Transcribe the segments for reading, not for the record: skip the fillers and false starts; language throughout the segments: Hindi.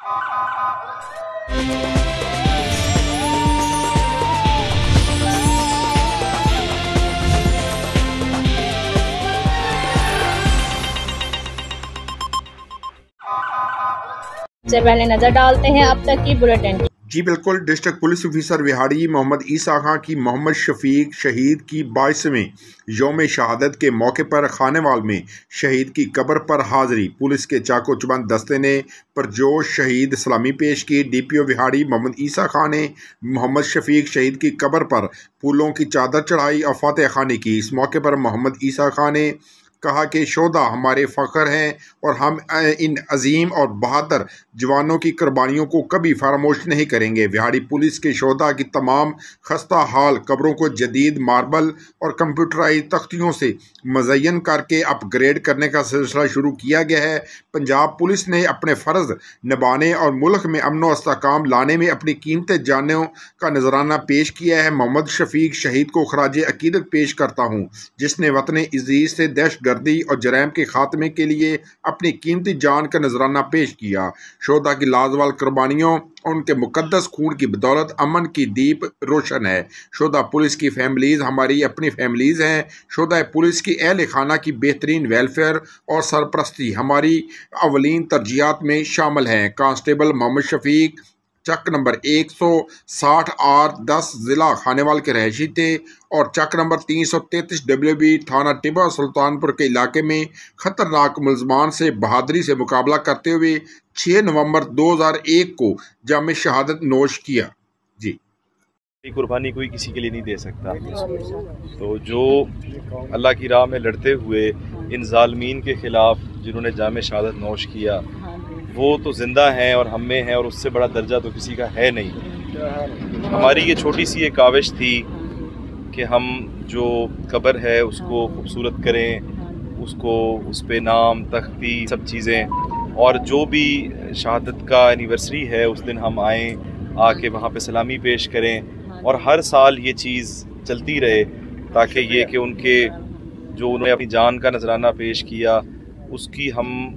से पहले नजर डालते हैं अब तक की बुलेटिन। जी बिल्कुल। District police officer Vehari Mohammad Isa Khan की मोहम्मद शफीक शहीद की 22वें यौम शहादत के मौके पर खानेवाल में शहीद की कब्र पर हाजिरी। पुलिस के चाको चुबंद दस्ते ने परजोश शहीद सलामी पेश की। डीपीओ विहाड़ी मोहम्मद ईसा खां ने मोहम्मद शफीक शहीद की कब्र पर फूलों की चादर चढ़ाई और फातह खानी की। इस मौके पर मोहम्मद ईसा खां ने कहा कि शोधा हमारे फ़ख्र हैं और हम इन अजीम और बहादुर जवानों की कुर्बानियों को कभी फरामोश नहीं करेंगे। विहाड़ी पुलिस के शोधा की तमाम खस्ता हाल कब्रों को जदीद मार्बल और कंप्यूटराइज तख्तियों से मज़यन करके अपग्रेड करने का सिलसिला शुरू किया गया है। पंजाब पुलिस ने अपने फ़र्ज़ निभाने और मुल्क में अमन व इस्तेहकाम लाने में अपनी कीमती जानों का नजराना पेश किया है। मोहम्मद शफीक शहीद को खराज अकीदत पेश करता हूँ, जिसने वतन अज़ीज़ से दहशतगर्दी और जराइम के खात्मे के लिए अपनी कीमती जान का नजराना पेश किया। शोधा की लाजवाब कुर्बानियों और उनके मुकद्दस खून की बदौलत अमन की दीप रोशन है। शोधा पुलिस की फैमिलीज़ हमारी अपनी फैमिलीज़ हैं। शोधा पुलिस की अहल खाना की बेहतरीन वेलफेयर और सरपरस्ती हमारी अवलीन तरजीहात में शामिल हैं। कांस्टेबल मोहम्मद शफीक चक नंबर 160R10 ज़िला खानेवाल के रहायशी थे और चक नंबर 333 WB थाना टिब्बा सुल्तानपुर के इलाके में खतरनाक मुलजमान से बहादुरी से मुकाबला करते हुए 6 नवंबर 2001 को जाम शहादत नोश किया। जी, कुर्बानी कोई किसी के लिए नहीं दे सकता। तो जो अल्लाह की राह में लड़ते हुए इन जालमीन के ख़िलाफ़ जिन्होंने जाम शहादत नोश किया, वो तो ज़िंदा हैं और हम में हैं और उससे बड़ा दर्जा तो किसी का है नहीं। हमारी ये छोटी सी एक काविश थी कि हम जो कब्र है उसको खूबसूरत करें, उसको उस पे नाम तख्ती सब चीज़ें, और जो भी शहादत का एनिवर्सरी है उस दिन हम आके वहाँ पे सलामी पेश करें और हर साल ये चीज़ चलती रहे, ताकि ये कि उनके जो उन्होंने अपनी जान का नजराना पेश किया उसकी हम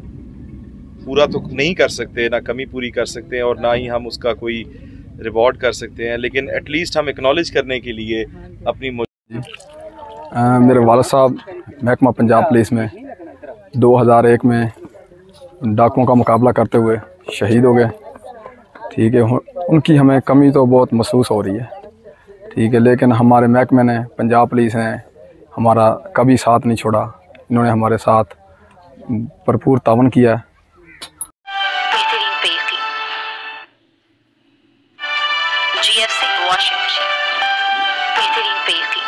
पूरा तो नहीं कर सकते, ना कमी पूरी कर सकते हैं और ना ही हम उसका कोई रिवॉर्ड कर सकते हैं, लेकिन एटलीस्ट हम एक्नॉलेज करने के लिए अपनी मेरे वालिद साहब महकमा पंजाब पुलिस में 2001 में डाकुओं का मुकाबला करते हुए शहीद हो गए। ठीक है, उनकी हमें कमी तो बहुत महसूस हो रही है। ठीक है, लेकिन हमारे महकमे ने, पंजाब पुलिस ने हमारा कभी साथ नहीं छोड़ा। इन्होंने हमारे साथ भरपूर तावन किया। GFC वॉशिंग मशीन, बेहतरीन पेय की